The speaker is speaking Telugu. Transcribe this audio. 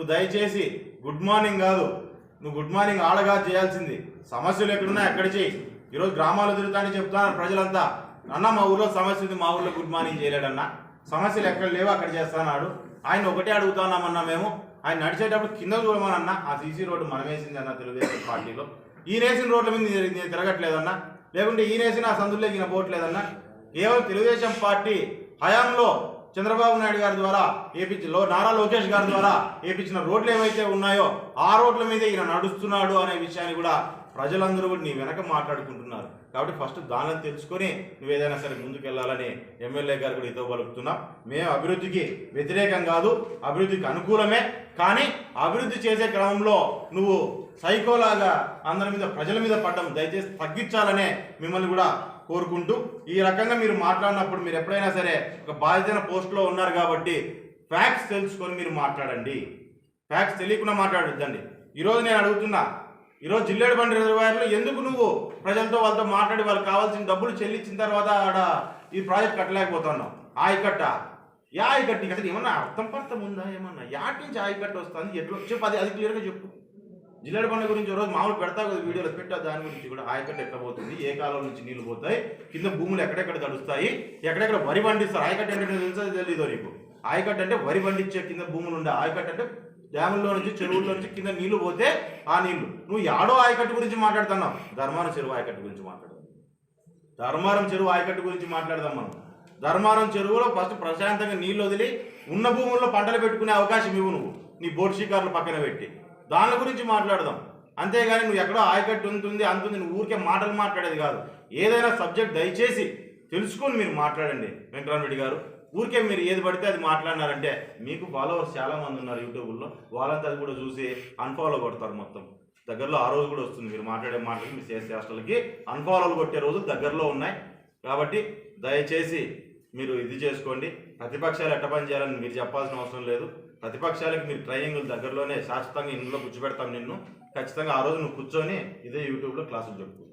దయచేసి గుడ్ మార్నింగ్ కాదు, నువ్వు గుడ్ మార్నింగ్ ఆడగా చేయాల్సింది. సమస్యలు ఎక్కడున్నా ఎక్కడ చేయి. ఈరోజు గ్రామాలు తిరుగుతానని చెప్తున్నారు ప్రజలంతా. అన్న మా ఊర్లో సమస్య ఉంది, మా ఊర్లో గుడ్ మార్నింగ్ చేయలేడన్నా. సమస్యలు ఎక్కడ లేవు అక్కడ చేస్తానాడు. ఆయన ఒకటే అడుగుతున్నామన్నా మేము, ఆయన నడిచేటప్పుడు కింద చూడమనన్నా. ఆ సీసీ రోడ్డు మనం వేసింది అన్న తెలుగుదేశం పార్టీలో. ఈయన వేసిన రోడ్ల మీద నేను తిరగట్లేదన్నా, లేకుంటే ఈయన వేసిన ఆ సందుల్లోకి ఈయన పోవట్లేదన్నా. కేవలం తెలుగుదేశం పార్టీ హయాంలో చంద్రబాబు నాయుడు గారి ద్వారా నారా లోకేష్ గారి ద్వారా వేయించిన రోడ్లు ఏవైతే ఉన్నాయో ఆ రోడ్ల మీద ఈయన నడుస్తున్నాడు అనే విషయాన్ని కూడా ప్రజలందరూ కూడా నీ వెనక మాట్లాడుకుంటున్నారు. కాబట్టి ఫస్ట్ దానిని తెలుసుకొని నువ్వు ఏదైనా సరే ముందుకెళ్లాలని ఎమ్మెల్యే గారు కూడా ఇతో పలుకుతున్నాం. మేము అభివృద్ధికి వ్యతిరేకం కాదు, అభివృద్ధికి అనుకూలమే. కానీ అభివృద్ధి చేసే క్రమంలో నువ్వు సైకోలాగా అందరి మీద ప్రజల మీద పడ్డం దయచేసి తగ్గించాలనే మిమ్మల్ని కూడా కోరుకుంటూ, ఈ రకంగా మీరు మాట్లాడినప్పుడు మీరు ఎప్పుడైనా సరే ఒక బాధ్యత పోస్ట్లో ఉన్నారు కాబట్టి ఫ్యాక్ట్స్ తెలుసుకొని మీరు మాట్లాడండి. ఫ్యాక్ట్స్ తెలియకుండా మాట్లాడొద్దండి. ఈరోజు నేను అడుగుతున్నా, ఈరోజు జిల్లేడుబండి రిజర్వాయర్లో ఎందుకు నువ్వు ప్రజలతో వాళ్ళతో మాట్లాడి వాళ్ళకి కావాల్సిన డబ్బులు చెల్లించిన తర్వాత ఆడ ఈ ప్రాజెక్ట్ కట్టలేకపోతున్నావు? ఆయకట్ట యా ఆయకట్టి అసలు ఏమన్నా అర్థం ఉందా? ఏమన్నా యాటి నుంచి ఆయకట్ట వస్తుంది? ఎట్లా చెప్పు, అది క్లియర్గా చెప్పు. జిల్లేడుబండ గురించి రోజు మామూలు పెడతా కదా వీడియోలో పెట్టా, దాని గురించి కూడా ఆయకట్ట ఎట్లా పోతుంది, ఏ కాలం నుంచి నీళ్లు పోతాయి, కింద భూములు ఎక్కడెక్కడ తడుస్తాయి, ఎక్కడెక్కడ వరి పండిస్తారు. ఆయకట్ట అంటే తెలుసా తెలీదో నీకు? ఆయకట్ట అంటే వరి పండించే కింద భూములు ఉండే ఆయకట్ట అంటే డ్యాముల్లో నుంచి చెరువుల్లో నుంచి కింద నీళ్లు పోతే ఆ నీళ్లు. నువ్వు యాడో ఆయకట్టు గురించి మాట్లాడుతున్నావు. ధర్మారం చెరువు ఆయకట్టు గురించి మాట్లాడదాం. ధర్మారం చెరువు ఆయకట్టు గురించి మాట్లాడదాం మనం. ధర్మారం చెరువులో ఫస్ట్ ప్రశాంతంగా నీళ్ళు వదిలి ఉన్న భూముల్లో పంటలు పెట్టుకునే అవకాశం ఇవ్వు నువ్వు, నీ బోట్ షికార్లు పక్కన పెట్టి. దాని గురించి మాట్లాడదాం. అంతేగాని నువ్వు ఎక్కడో ఆయకట్టు ఉంటుంది అంతుంది నువ్వు ఊరికే మాటలు మాట్లాడేది కాదు. ఏదైనా సబ్జెక్ట్ దయచేసి తెలుసుకొని మీరు మాట్లాడండి. వెంకటరామరెడ్డి గారు ఊరికే మీరు ఏది పడితే అది మాట్లాడినారంటే మీకు ఫాలోవర్స్ చాలా మంది ఉన్నారు యూట్యూబ్లో, వాళ్ళంతా అది కూడా చూసి అన్ఫాలో కొడతారు మొత్తం. దగ్గరలో ఆ రోజు కూడా వస్తుంది, మీరు మాట్లాడే మాటలకి మీ చేష్టలకి అన్ఫాలోలు కొట్టే రోజులు దగ్గరలో ఉన్నాయి. కాబట్టి దయచేసి మీరు ఇది చేసుకోండి. ప్రతిపక్షాలు ఎట్ట పని చేయాలని మీరు చెప్పాల్సిన అవసరం లేదు. ప్రతిపక్షాలకి మీరు ట్రైనింగ్లు దగ్గరలోనే శాశ్వతంగా ఇంట్లో కూర్చోబెడతాం నిన్ను. ఖచ్చితంగా ఆ రోజు నువ్వు కూర్చొని ఇదే యూట్యూబ్లో క్లాసులు చెప్పుకో.